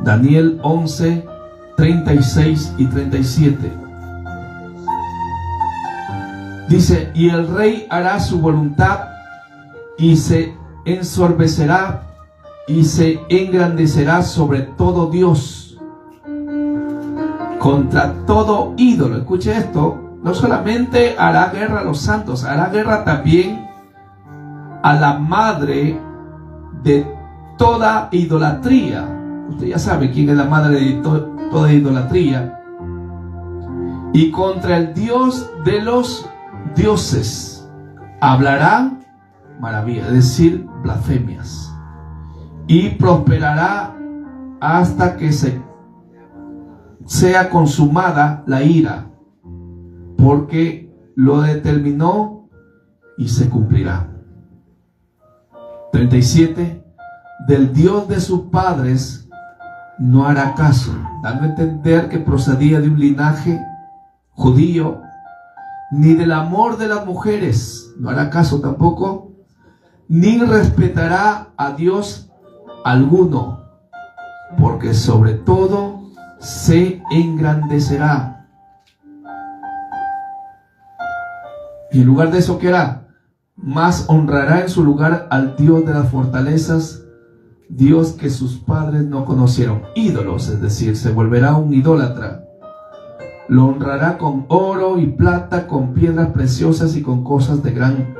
Daniel 11, 36 y 37. Dice: y el rey hará su voluntad y se ensorbecerá y se engrandecerá sobre todo Dios, contra todo ídolo. Escuche esto: no solamente hará guerra a los santos, hará guerra también a la madre de toda idolatría. Usted ya sabe quién es la madre de toda idolatría. Y contra el Dios de los dioses hablará maravillas, es decir, blasfemias, y prosperará hasta que sea consumada la ira, porque lo determinó y se cumplirá. 37. Del Dios de sus padres no hará caso, dando a entender que procedía de un linaje judío, ni del amor de las mujeres no hará caso tampoco, ni respetará a Dios alguno, porque sobre todo se engrandecerá. Y en lugar de eso, ¿qué hará? Más honrará en su lugar al Dios de las fortalezas, Dios que sus padres no conocieron. Ídolos, es decir, se volverá un idólatra. Lo honrará con oro y plata, con piedras preciosas y con cosas de gran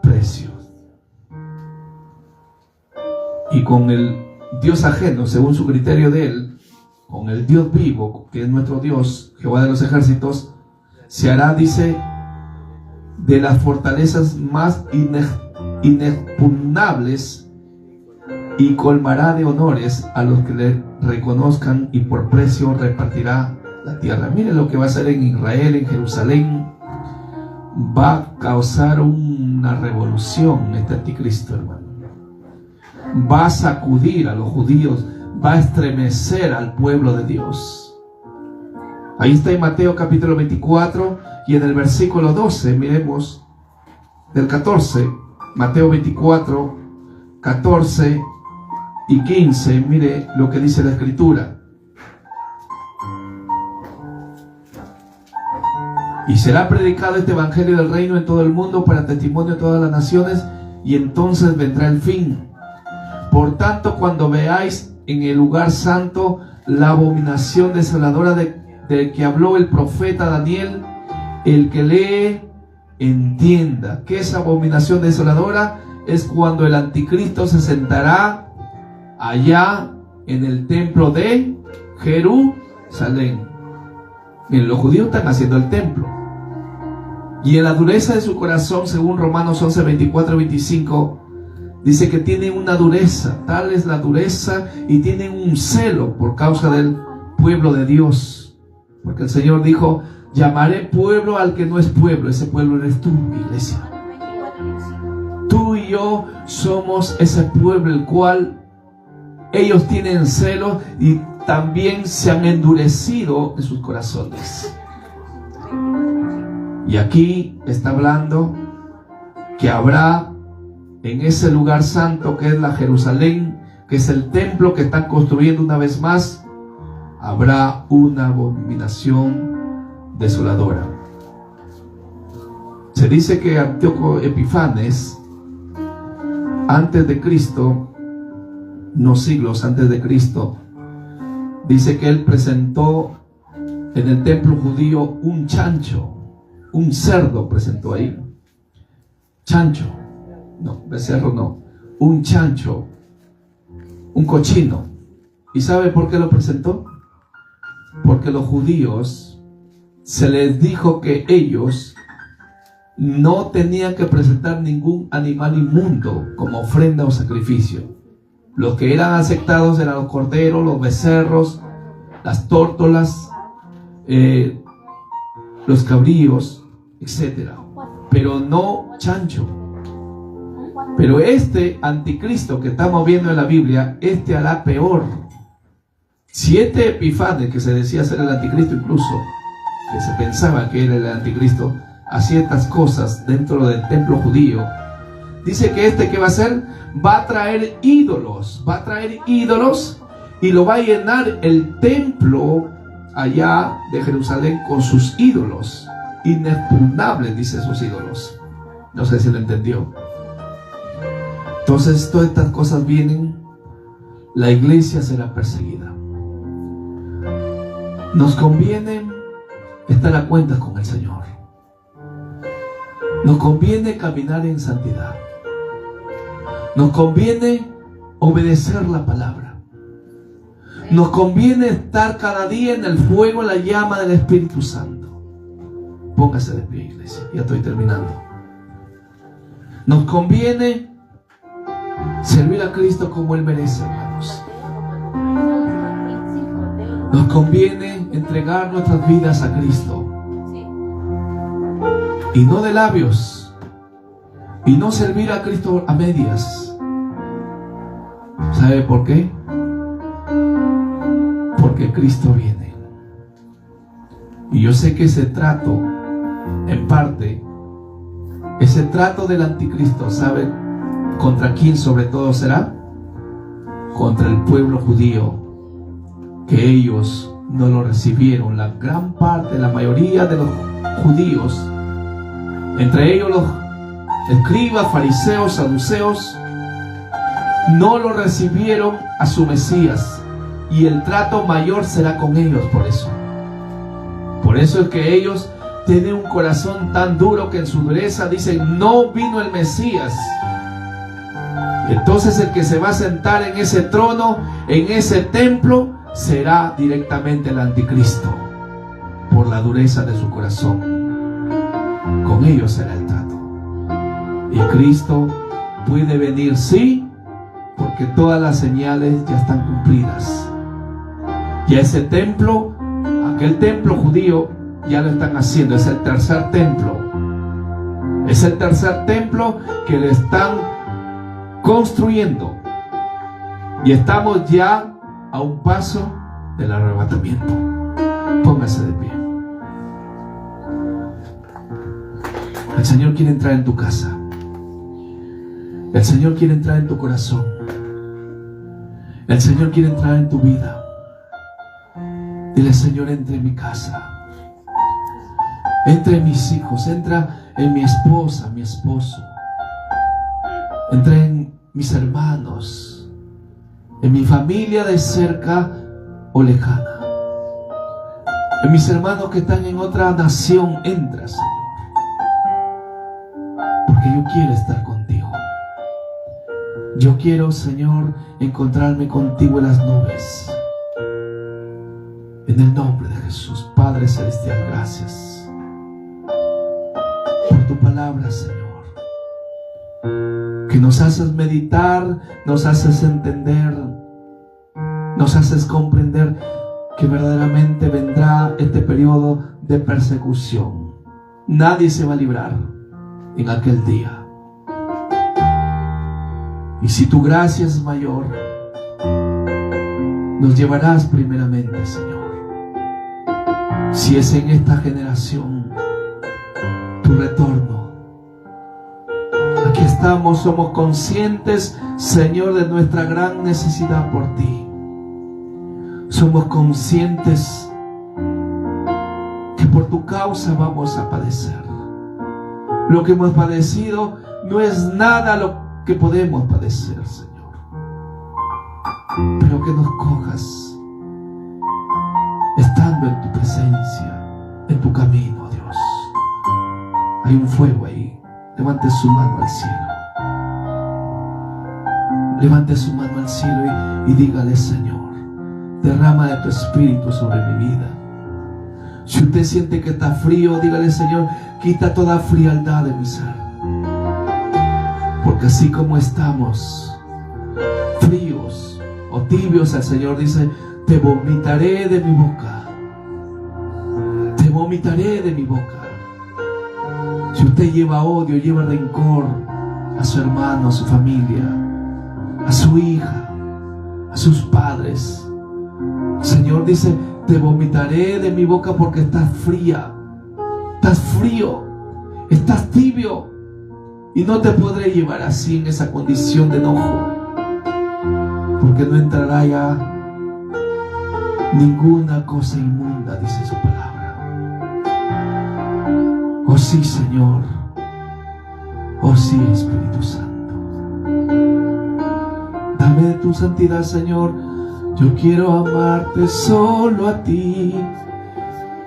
precio. Y con el Dios ajeno, según su criterio de él, con el Dios vivo, que es nuestro Dios, Jehová de los ejércitos, se hará, dice, de las fortalezas más inexpugnables, y colmará de honores a los que le reconozcan, y por precio repartirá la tierra. Mire lo que va a hacer en Israel, en Jerusalén. Va a causar una revolución este anticristo, hermano. Va a sacudir a los judíos, va a estremecer al pueblo de Dios. Ahí está en Mateo capítulo 24 y en el versículo 12, miremos del 14, Mateo 24, 14 y 15, mire lo que dice la escritura. Y será predicado este evangelio del reino en todo el mundo para testimonio de todas las naciones, y entonces vendrá el fin. Por tanto, cuando veáis en el lugar santo la abominación desoladora de que habló el profeta Daniel, el que lee entienda. ¿Qué es abominación desoladora? Es cuando el anticristo se sentará allá en el templo de Jerusalén. Miren, los judíos están haciendo el templo, y en la dureza de su corazón, según Romanos 11, 24 y 25, dice que tienen una dureza, tal es la dureza, y tienen un celo por causa del pueblo de Dios, porque el Señor dijo: llamaré pueblo al que no es pueblo. Ese pueblo eres tú, iglesia. Tú y yo somos ese pueblo, el cual ellos tienen celo y también se han endurecido en sus corazones. Y aquí está hablando que habrá en ese lugar santo, que es la Jerusalén, que es el templo que están construyendo una vez más, habrá una abominación desoladora. Se dice que Antíoco Epifanes, antes de Cristo, unos siglos antes de Cristo, dice que él presentó en el templo judío un chancho, un cerdo presentó ahí. Chancho, no, becerro no, un chancho, un cochino. ¿Y sabe por qué lo presentó? Porque los judíos se les dijo que ellos no tenían que presentar ningún animal inmundo como ofrenda o sacrificio. Los que eran aceptados eran los corderos, los becerros, las tórtolas, los cabríos, etc. Pero no chancho. Pero este anticristo que estamos viendo en la Biblia, este hará peor. Si este Epifanes, que se decía ser el anticristo incluso, que se pensaba que era el anticristo, a ciertas cosas dentro del templo judío, dice que ¿qué va a hacer? Va a traer ídolos, y lo va a llenar el templo allá de Jerusalén con sus ídolos, inexpugnables, dice sus ídolos. No sé si lo entendió. Entonces todas estas cosas vienen, la iglesia será perseguida. Nos conviene estar a cuentas con el Señor. Nos conviene caminar en santidad. Nos conviene obedecer la palabra. Nos conviene estar cada día en el fuego, en la llama del Espíritu Santo. Póngase de pie, iglesia. Ya estoy terminando. Nos conviene servir a Cristo como Él merece, hermanos. Nos conviene entregar nuestras vidas a Cristo. Y no de labios. Y no servir a Cristo a medias. ¿Sabe por qué? Porque Cristo viene. Y yo sé que ese trato, en parte, ese trato del anticristo, ¿sabe contra quién sobre todo será? Contra el pueblo judío, que ellos no lo recibieron. La gran parte, la mayoría de los judíos, entre ellos los escribas, fariseos, saduceos, no lo recibieron a su Mesías, y el trato mayor será con ellos. Por eso es que ellos tienen un corazón tan duro que en su dureza dicen: no vino el Mesías. Entonces el que se va a sentar en ese trono, en ese templo, será directamente el anticristo, por la dureza de su corazón. Con ellos será el trato. Y Cristo puede venir, sí, porque todas las señales ya están cumplidas. Ya ese templo, aquel templo judío, ya lo están haciendo. Es el tercer templo. Es el tercer templo que le están construyendo. Y estamos ya a un paso del arrebatamiento. Póngase de pie. El Señor quiere entrar en tu casa. El Señor quiere entrar en tu corazón. El Señor quiere entrar en tu vida. Dile: Señor, entra en mi casa. Entra en mis hijos. Entra en mi esposa, mi esposo. Entra en mis hermanos. En mi familia de cerca o lejana. En mis hermanos que están en otra nación. Entra, Señor. Porque yo quiero estar contigo. Yo quiero, Señor, encontrarme contigo en las nubes. En el nombre de Jesús. Padre celestial, gracias por tu palabra, Señor, que nos haces meditar, nos haces entender, nos haces comprender que verdaderamente vendrá este periodo de persecución. Nadie se va a librar en aquel día. Y si tu gracia es mayor, nos llevarás primeramente, Señor. Si es en esta generación tu retorno, aquí estamos, somos conscientes, Señor, de nuestra gran necesidad por ti. Somos conscientes que por tu causa vamos a padecer. Lo que hemos padecido no es nada lo que podemos padecer, Señor. Pero que nos cojas estando en tu presencia, en tu camino, Dios. Hay un fuego ahí. Levante su mano al cielo. Levante su mano al cielo y dígale: Señor, derrama de tu espíritu sobre mi vida. Si usted siente que está frío, dígale: Señor, quita toda frialdad de mi ser. Porque así como estamos fríos o tibios, el Señor dice: te vomitaré de mi boca. Te vomitaré de mi boca. Si usted lleva odio, lleva rencor a su hermano, a su familia, a su hija, a sus padres, el Señor dice: te vomitaré de mi boca porque estás fría, estás frío. Estás tibio y no te podré llevar así en esa condición de enojo, porque no entrará ya ninguna cosa inmunda, dice su palabra. Oh sí, Señor. Oh sí, Espíritu Santo. Dame de tu santidad, Señor. Yo quiero amarte solo a ti.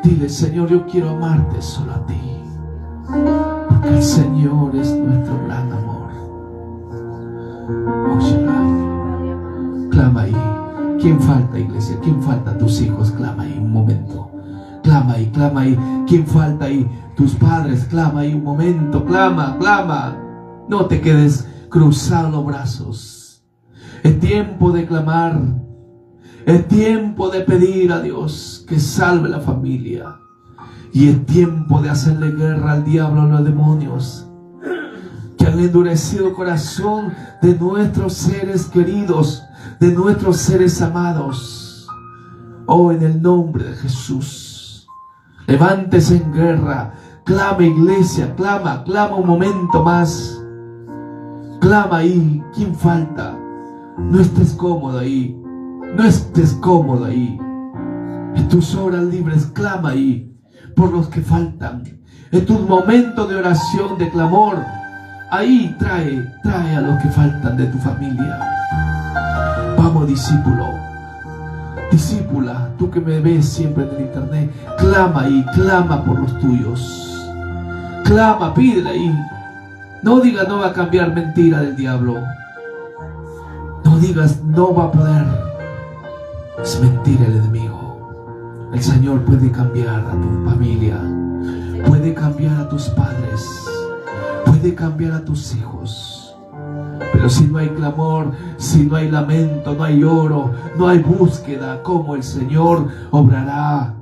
Dile, Señor, yo quiero amarte solo a ti, porque el Señor es nuestro gran amor. Oh, Shabbat. Clama ahí. ¿Quién falta, iglesia? ¿Quién falta? Tus hijos. Clama ahí un momento. Clama ahí, clama ahí. ¿Quién falta ahí? Tus padres. Clama ahí un momento. Clama, clama. No te quedes cruzado los brazos. Es tiempo de clamar. Es tiempo de pedir a Dios que salve la familia. Y es tiempo de hacerle guerra al diablo, a los demonios que han endurecido el corazón de nuestros seres queridos, de nuestros seres amados. Oh, en el nombre de Jesús, levántese en guerra. Clama, iglesia, clama, clama un momento más. Clama ahí. ¿Quién falta? No estés cómodo ahí. No estés cómodo ahí. En tus horas libres, clama ahí por los que faltan. En tus momentos de oración, de clamor, ahí trae a los que faltan de tu familia. Vamos, discípulo, discípula, tú que me ves siempre en el internet, clama ahí, clama por los tuyos. Clama, pídele ahí. No digas no va a cambiar, mentira del diablo. No digas no va a poder. Es mentira el enemigo. El Señor puede cambiar a tu familia, puede cambiar a tus padres, puede cambiar a tus hijos. Pero si no hay clamor, si no hay lamento, no hay lloro, no hay búsqueda, ¿cómo el Señor obrará?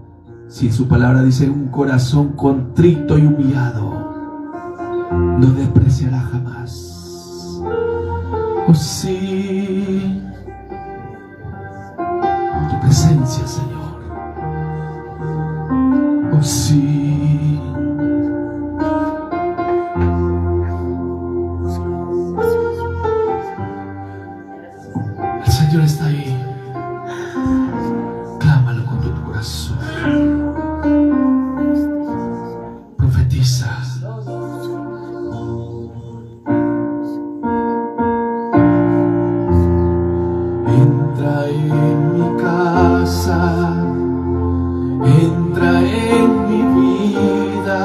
Si su palabra dice un corazón contrito y humillado, no despreciará jamás. Oh sí, tu presencia, Señor. Oh sí. El Señor está ahí. Clámalo con tu corazón. Profetiza. Entra en mi casa, entra en mi vida,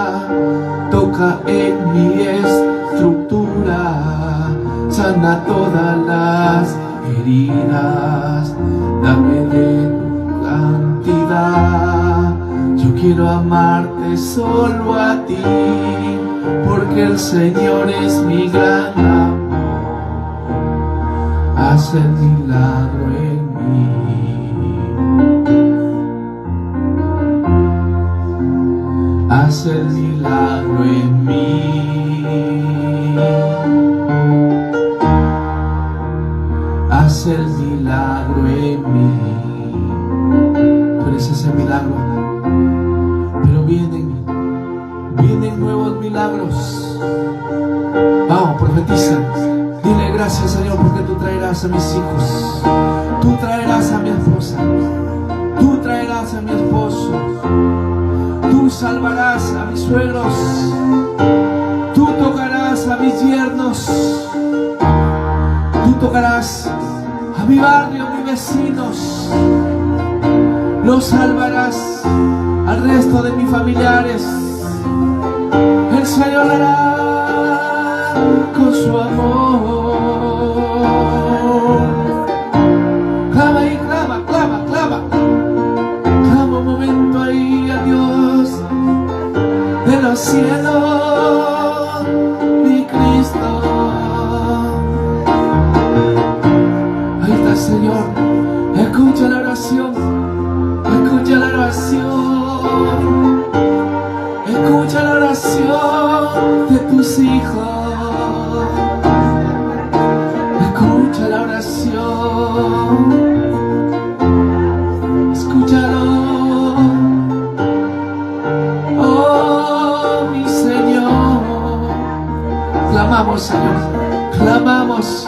toca en mi estructura, sana todas las heridas, dame de tu cantidad. Yo quiero amarte solo a ti, porque el Señor es mi gran amor. Haz el milagro en mí. Haz el milagro en mí. Haz el milagro en mí. Tú eres ese milagro. Pero vienen nuevos milagros. Vamos, profetiza. Dile gracias, Señor, porque tú traerás a mis hijos. Tú traerás a mi esposa. Tú traerás a mi esposo. Tú salvarás a mis suegros. Tú tocarás a mis yernos. Tú tocarás a mi barrio, a mis vecinos. Los salvarás al resto de mis familiares. El Señor hará con su amor. Clama y clama, clama, clama. Clama un momento ahí a Dios de los cielos, mi Cristo. Ahí está el Señor. Escucha la oración. Escucha la oración. Escucha la oración de tus hijos. Escucha la oración. Escúchalo. Oh, mi Señor. clamamos, Señor. Clamamos